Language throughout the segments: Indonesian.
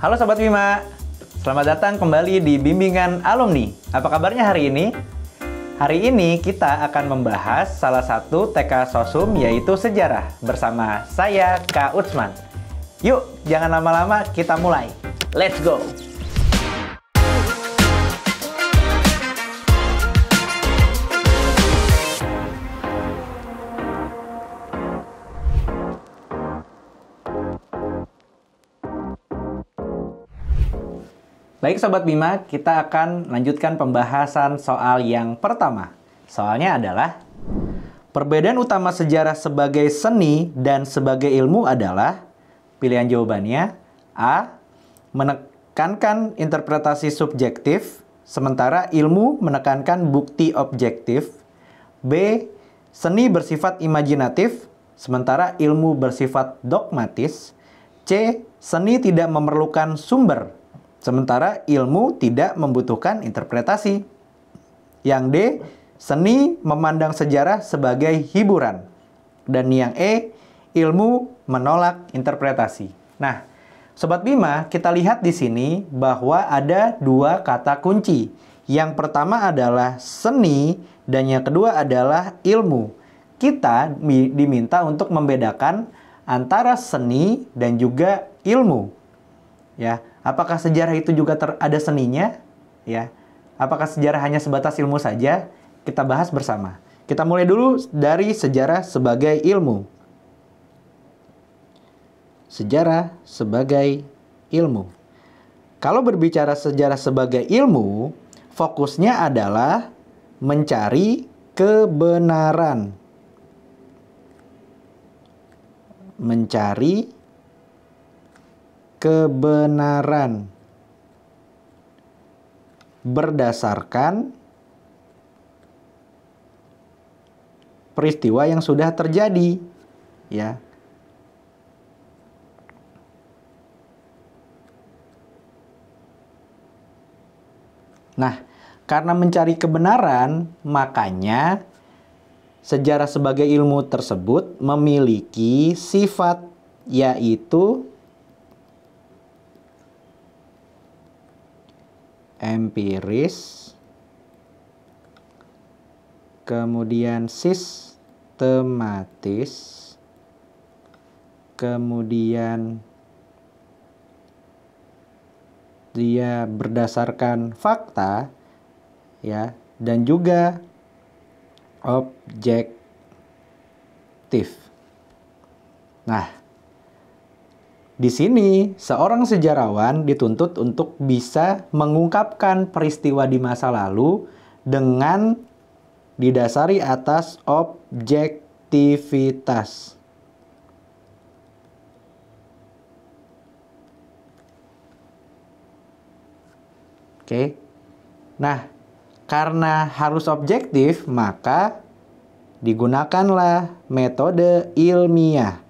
Halo Sobat Bima, selamat datang kembali di Bimbingan Alumni. Apa kabarnya hari ini? Hari ini kita akan membahas salah satu TK Sosum yaitu sejarah bersama saya Kak Utsman. Yuk, jangan lama-lama, kita mulai. Let's go! Baik Sobat Bima, kita akan lanjutkan pembahasan soal yang pertama. Soalnya adalah, perbedaan utama sejarah sebagai seni dan sebagai ilmu adalah, pilihan jawabannya, A. Menekankan interpretasi subjektif, sementara ilmu menekankan bukti objektif. B. Seni bersifat imajinatif, sementara ilmu bersifat dogmatis. C. Seni tidak memerlukan sumber, sementara ilmu tidak membutuhkan interpretasi. Yang D, seni memandang sejarah sebagai hiburan. Dan yang E, ilmu menolak interpretasi. Nah, Sobat Bima, kita lihat di sini bahwa ada dua kata kunci. Yang pertama adalah seni dan yang kedua adalah ilmu. Kita diminta untuk membedakan antara seni dan juga ilmu. Ya, apakah sejarah itu juga ada seninya? Ya, apakah sejarah hanya sebatas ilmu saja? Kita bahas bersama. Kita mulai dulu dari sejarah sebagai ilmu. Sejarah sebagai ilmu. Kalau berbicara sejarah sebagai ilmu, fokusnya adalah mencari kebenaran. Mencari kebenaran berdasarkan peristiwa yang sudah terjadi, ya. Nah, karena mencari kebenaran, makanya sejarah sebagai ilmu tersebut memiliki sifat, yaitu empiris, kemudian sistematis, kemudian dia berdasarkan fakta, ya, dan juga objektif. Nah, di sini, seorang sejarawan dituntut untuk bisa mengungkapkan peristiwa di masa lalu dengan didasari atas objektivitas. Oke. Nah, karena harus objektif, maka digunakanlah metode ilmiah.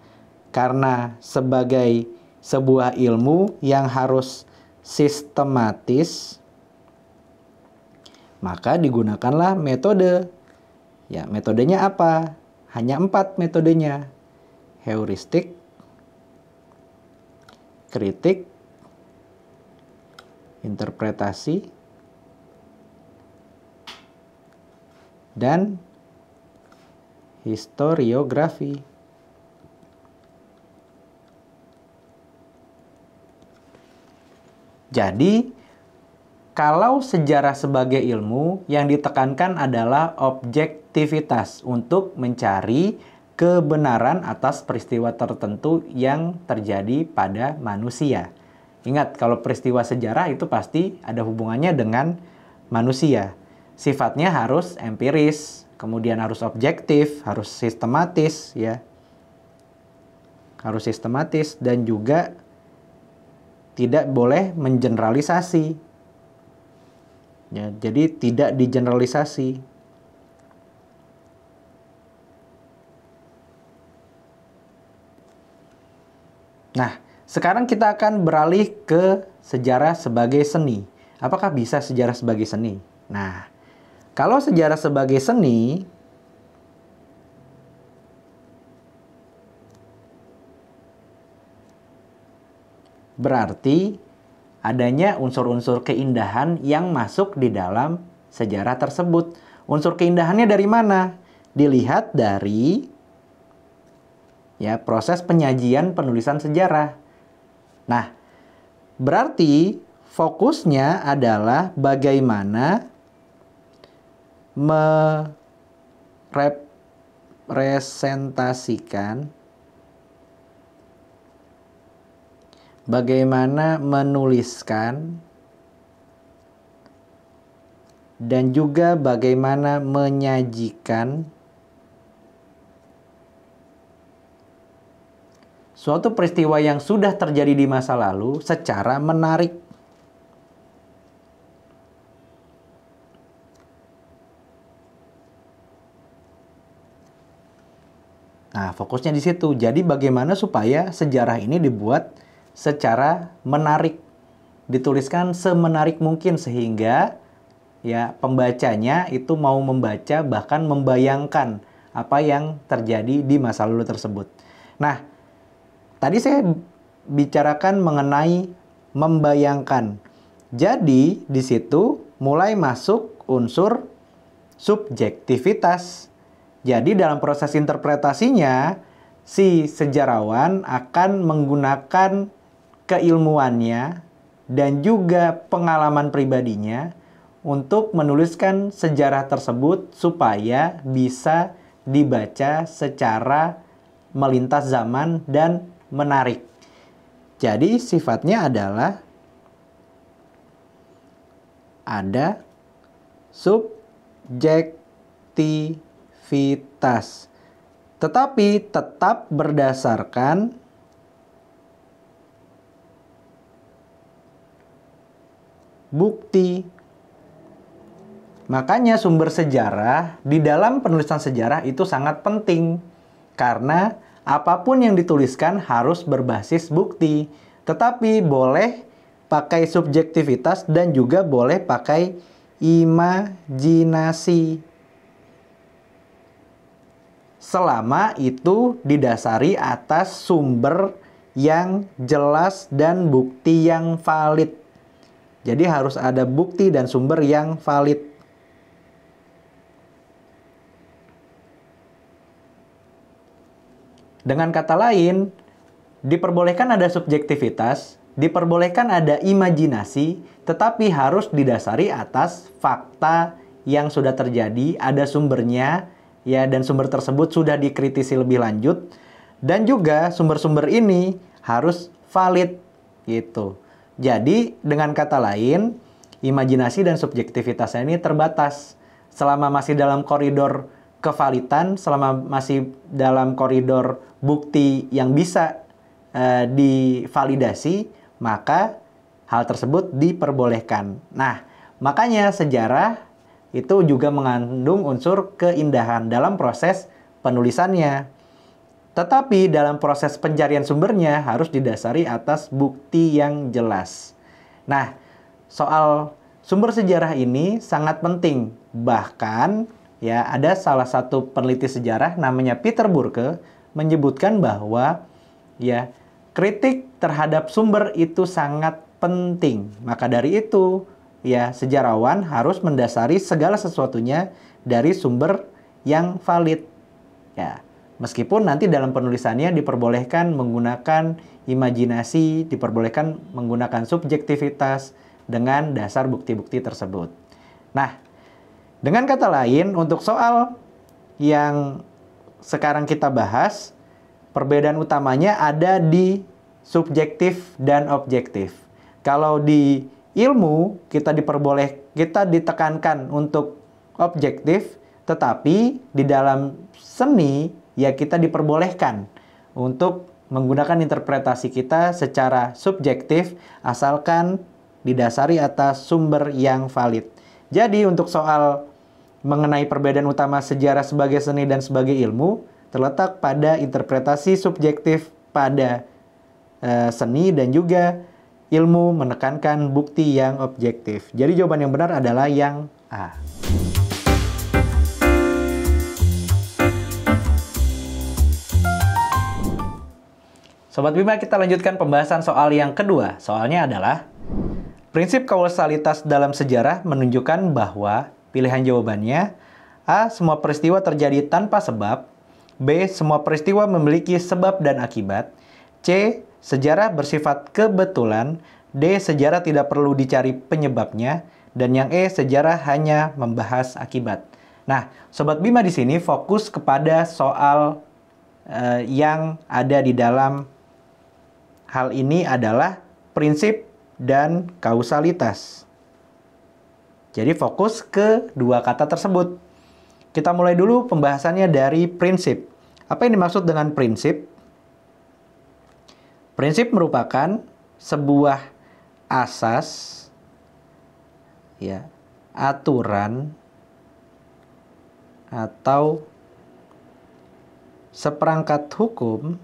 Karena sebagai sebuah ilmu yang harus sistematis, maka digunakanlah metode. Ya, metodenya apa? Hanya 4 metodenya. Heuristik, kritik, interpretasi, dan historiografi. Jadi, kalau sejarah sebagai ilmu, yang ditekankan adalah objektivitas untuk mencari kebenaran atas peristiwa tertentu yang terjadi pada manusia. Ingat, kalau peristiwa sejarah itu pasti ada hubungannya dengan manusia. Sifatnya harus empiris, kemudian harus objektif, harus sistematis, ya. Harus sistematis dan juga tidak boleh mengeneralisasi. Ya, jadi tidak digeneralisasi. Nah, sekarang kita akan beralih ke sejarah sebagai seni. Apakah bisa sejarah sebagai seni? Nah, kalau sejarah sebagai seni, berarti adanya unsur-unsur keindahan yang masuk di dalam sejarah tersebut. Unsur keindahannya dari mana? Dilihat dari ya proses penyajian penulisan sejarah. Nah, berarti fokusnya adalah bagaimana merepresentasikan, bagaimana menuliskan, dan juga bagaimana menyajikan suatu peristiwa yang sudah terjadi di masa lalu secara menarik. Nah, fokusnya di situ. Jadi bagaimana supaya sejarah ini dibuat secara menarik, dituliskan semenarik mungkin sehingga ya pembacanya itu mau membaca bahkan membayangkan apa yang terjadi di masa lalu tersebut. Nah, tadi saya bicarakan mengenai membayangkan. Jadi di situ mulai masuk unsur subjektivitas. Jadi dalam proses interpretasinya, si sejarawan akan menggunakan keilmuannya dan juga pengalaman pribadinya untuk menuliskan sejarah tersebut supaya bisa dibaca secara melintas zaman dan menarik. Jadi sifatnya adalah ada subjektivitas, tetapi tetap berdasarkan bukti. Makanya sumber sejarah di dalam penulisan sejarah itu sangat penting karena apapun yang dituliskan harus berbasis bukti, tetapi boleh pakai subjektivitas dan juga boleh pakai imajinasi. Selama itu didasari atas sumber yang jelas dan bukti yang valid. Jadi harus ada bukti dan sumber yang valid. Dengan kata lain, diperbolehkan ada subjektivitas, diperbolehkan ada imajinasi, tetapi harus didasari atas fakta yang sudah terjadi, ada sumbernya, ya, dan sumber tersebut sudah dikritisi lebih lanjut, dan juga sumber-sumber ini harus valid, gitu. Jadi, dengan kata lain, imajinasi dan subjektivitasnya ini terbatas. Selama masih dalam koridor kevalitan, selama masih dalam koridor bukti yang bisa divalidasi, maka hal tersebut diperbolehkan. Nah, makanya sejarah itu juga mengandung unsur keindahan dalam proses penulisannya. Tetapi dalam proses pencarian sumbernya harus didasari atas bukti yang jelas. Nah, soal sumber sejarah ini sangat penting. Bahkan ya ada salah satu peneliti sejarah namanya Peter Burke menyebutkan bahwa ya kritik terhadap sumber itu sangat penting. Maka dari itu ya sejarawan harus mendasari segala sesuatunya dari sumber yang valid. Ya, meskipun nanti dalam penulisannya diperbolehkan menggunakan imajinasi, diperbolehkan menggunakan subjektivitas dengan dasar bukti-bukti tersebut. Nah, dengan kata lain, untuk soal yang sekarang kita bahas, perbedaan utamanya ada di subjektif dan objektif. Kalau di ilmu, kita ditekankan untuk objektif, tetapi di dalam seni, ya kita diperbolehkan untuk menggunakan interpretasi kita secara subjektif, asalkan didasari atas sumber yang valid. Jadi untuk soal mengenai perbedaan utama sejarah sebagai seni dan sebagai ilmu terletak pada interpretasi subjektif pada seni dan juga ilmu menekankan bukti yang objektif. Jadi jawaban yang benar adalah yang A. Sobat Bima, kita lanjutkan pembahasan soal yang kedua. Soalnya adalah Prinsip kausalitas dalam sejarah menunjukkan bahwa pilihan jawabannya A. Semua peristiwa terjadi tanpa sebab. B. Semua peristiwa memiliki sebab dan akibat. C. Sejarah bersifat kebetulan. D. Sejarah tidak perlu dicari penyebabnya. Dan yang E. Sejarah hanya membahas akibat. Nah, Sobat Bima di sini fokus kepada soal yang ada di dalam hal ini adalah prinsip dan kausalitas. Jadi fokus ke dua kata tersebut. Kita mulai dulu pembahasannya dari prinsip. Apa yang dimaksud dengan prinsip? Prinsip merupakan sebuah asas, ya, aturan atau seperangkat hukum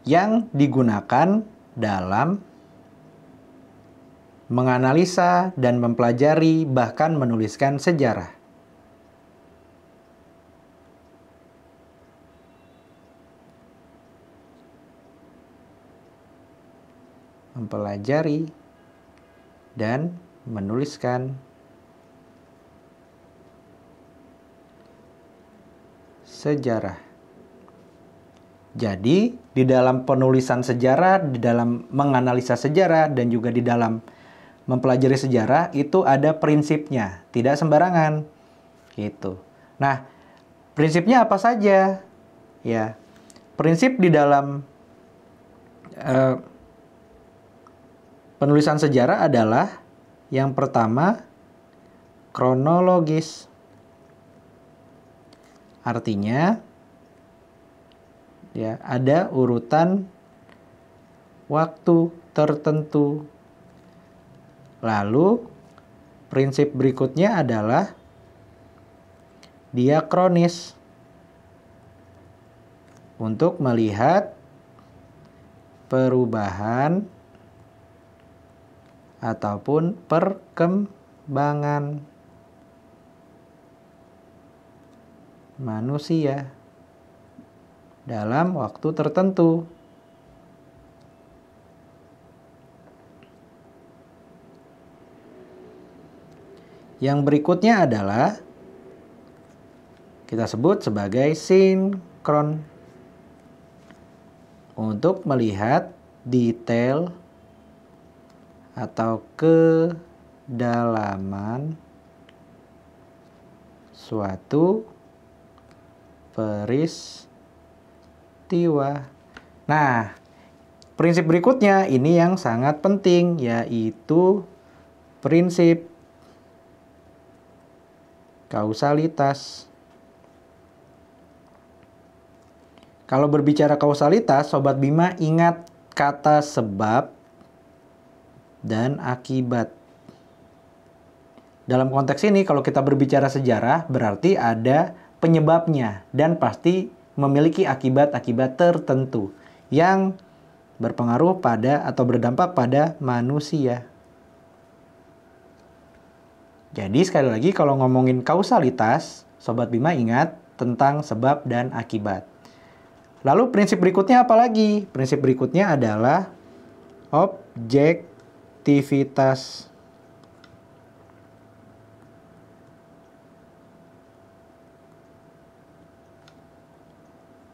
yang digunakan dalam menganalisa dan mempelajari bahkan menuliskan sejarah. Mempelajari dan menuliskan sejarah. Jadi, di dalam penulisan sejarah, di dalam menganalisa sejarah, dan juga di dalam mempelajari sejarah, itu ada prinsipnya. Tidak sembarangan. Gitu. Nah, prinsipnya apa saja? Ya, prinsip di dalam penulisan sejarah adalah yang pertama, kronologis. Artinya, ya, ada urutan waktu tertentu. Lalu, prinsip berikutnya adalah diakronis. Untuk melihat perubahan ataupun perkembangan manusia dalam waktu tertentu. Yang berikutnya adalah kita sebut sebagai sinkron. Untuk melihat detail atau kedalaman suatu peristiwa. Nah, prinsip berikutnya ini yang sangat penting, yaitu prinsip kausalitas. Kalau berbicara kausalitas, Sobat Bima ingat kata sebab dan akibat. Dalam konteks ini, kalau kita berbicara sejarah, berarti ada penyebabnya dan pasti memiliki akibat-akibat tertentu yang berpengaruh pada atau berdampak pada manusia. Jadi sekali lagi kalau ngomongin kausalitas, Sobat Bima ingat tentang sebab dan akibat. Lalu prinsip berikutnya apa lagi? Prinsip berikutnya adalah objektivitas.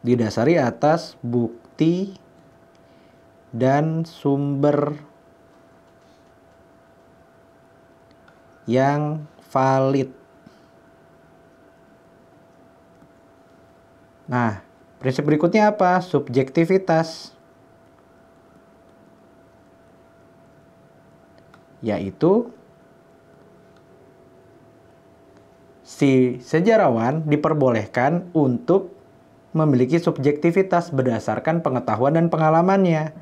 Didasari atas bukti dan sumber yang valid. Nah, prinsip berikutnya apa? Subjektivitas. Yaitu si sejarawan diperbolehkan untuk memiliki subjektivitas berdasarkan pengetahuan dan pengalamannya.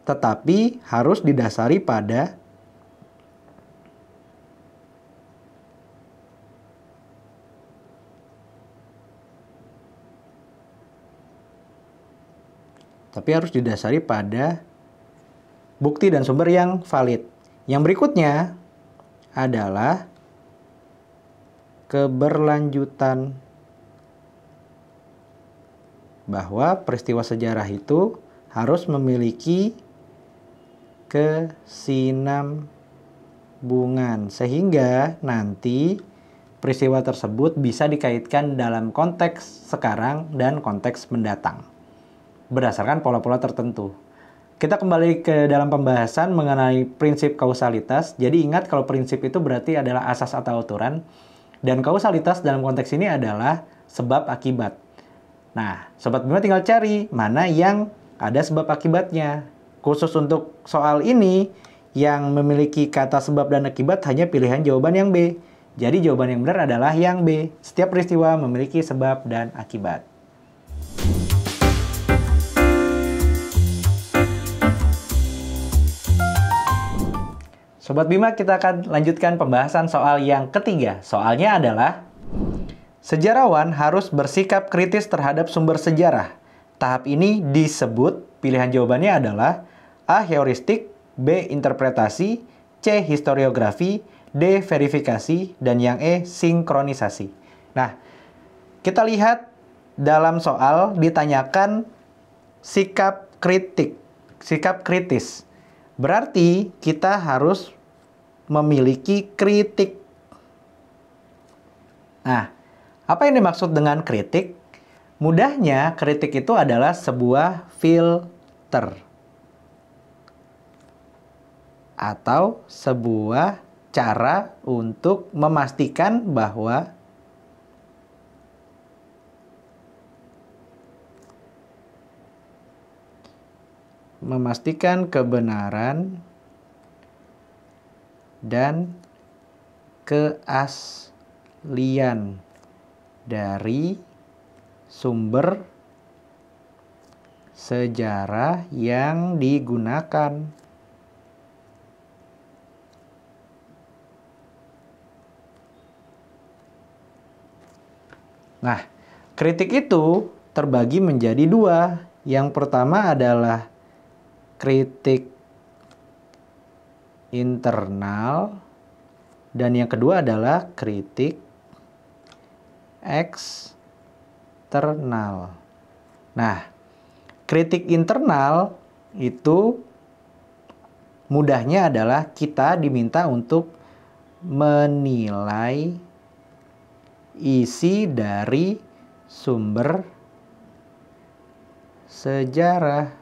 Tetapi harus didasari pada bukti dan sumber yang valid. Yang berikutnya adalah keberlanjutan. bahwa peristiwa sejarah itu harus memiliki kesinambungan, sehingga nanti peristiwa tersebut bisa dikaitkan dalam konteks sekarang dan konteks mendatang berdasarkan pola-pola tertentu. Kita kembali ke dalam pembahasan mengenai prinsip kausalitas. Jadi ingat kalau prinsip itu berarti adalah asas atau aturan, dan kausalitas dalam konteks ini adalah sebab akibat. Nah, Sobat Bima tinggal cari mana yang ada sebab akibatnya. Khusus untuk soal ini, yang memiliki kata sebab dan akibat hanya pilihan jawaban yang B. Jadi jawaban yang benar adalah yang B. Setiap peristiwa memiliki sebab dan akibat. Sobat Bima, kita akan lanjutkan pembahasan soal yang ketiga. Soalnya adalah, sejarawan harus bersikap kritis terhadap sumber sejarah. Tahap ini disebut, pilihan jawabannya adalah A. Heuristik, B. Interpretasi, C. Historiografi, D. Verifikasi, dan yang E. Sinkronisasi. Nah, kita lihat dalam soal ditanyakan sikap kritis. Berarti kita harus memiliki kritik. Nah, apa yang dimaksud dengan kritik? Mudahnya, kritik itu adalah sebuah filter atau sebuah cara untuk memastikan bahwa kebenaran dan keaslian dari sumber sejarah yang digunakan. Nah, kritik itu terbagi menjadi dua. Yang pertama adalah kritik internal, dan yang kedua adalah kritik eksternal. Nah, kritik internal itu mudahnya adalah kita diminta untuk menilai isi dari sumber sejarah.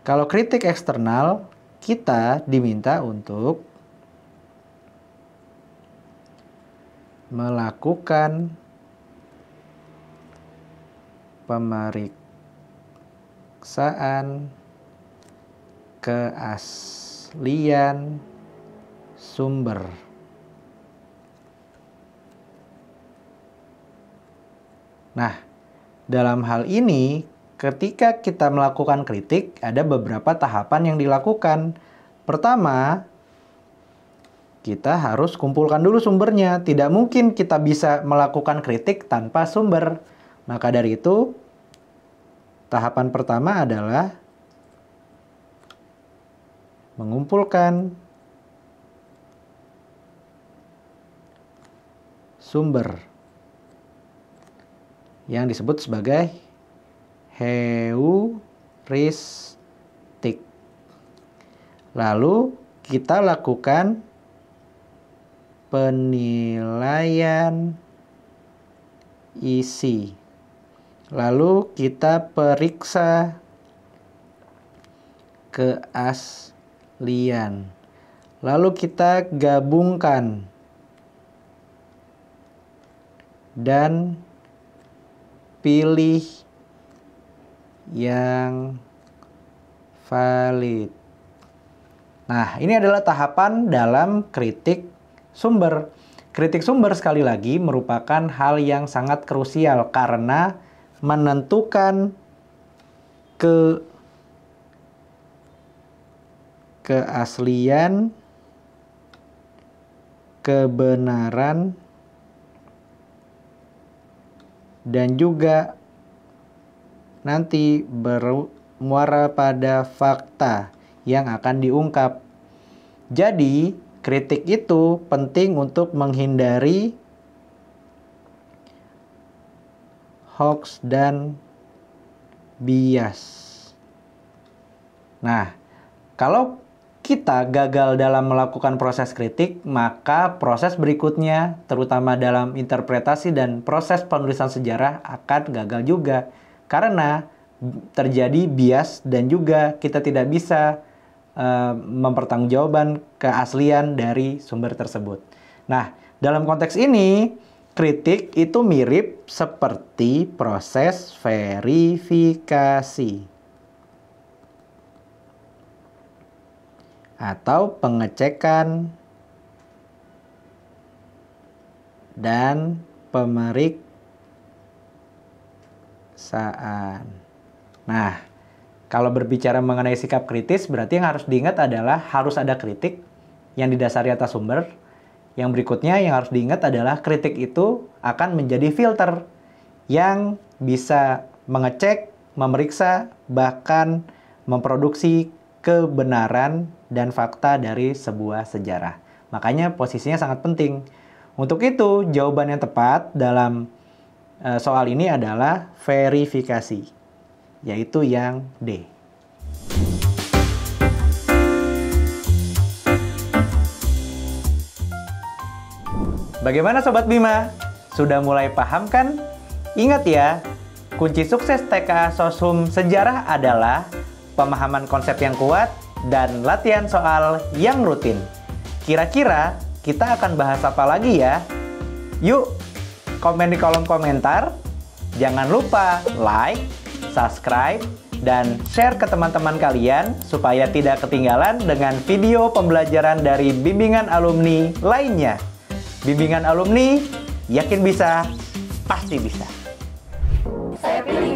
Kalau kritik eksternal, kita diminta untuk melakukan pemeriksaan keaslian sumber. Nah, dalam hal ini, ketika kita melakukan kritik, ada beberapa tahapan yang dilakukan. Pertama, kita harus kumpulkan dulu sumbernya. Tidak mungkin kita bisa melakukan kritik tanpa sumber. Maka dari itu, tahapan pertama adalah mengumpulkan sumber yang disebut sebagai heuristik. Lalu kita lakukan penilaian isi. Lalu kita periksa keaslian. Lalu kita gabungkan dan pilih yang valid. Nah, ini adalah tahapan dalam kritik sumber. Kritik sumber sekali lagi merupakan hal yang sangat krusial karena menentukan keaslian, kebenaran, dan juga nanti bermuara pada fakta yang akan diungkap. Jadi, kritik itu penting untuk menghindari hoax, dan bias. Nah, kalau kita gagal dalam melakukan proses kritik, maka proses berikutnya, terutama dalam interpretasi dan proses penulisan sejarah, akan gagal juga. Karena terjadi bias dan juga kita tidak bisa mempertanggungjawabkan keaslian dari sumber tersebut. Nah, dalam konteks ini, kritik itu mirip seperti proses verifikasi atau pengecekan dan pemeriksaan. Nah, kalau berbicara mengenai sikap kritis, berarti yang harus diingat adalah harus ada kritik yang didasari atas sumber. Yang berikutnya yang harus diingat adalah kritik itu akan menjadi filter yang bisa mengecek, memeriksa, bahkan memproduksi kebenaran dan fakta dari sebuah sejarah. Makanya posisinya sangat penting. Untuk itu, jawaban yang tepat dalam soal ini adalah verifikasi, yaitu yang D. Bagaimana Sobat Bima? Sudah mulai paham kan? Ingat ya, kunci sukses TKA Soshum Sejarah adalah pemahaman konsep yang kuat dan latihan soal yang rutin. Kira-kira kita akan bahas apa lagi ya? Yuk, komen di kolom komentar. Jangan lupa like, subscribe, dan share ke teman-teman kalian supaya tidak ketinggalan dengan video pembelajaran dari bimbingan alumni lainnya. Bimbingan alumni, yakin bisa, pasti bisa. Saya pilih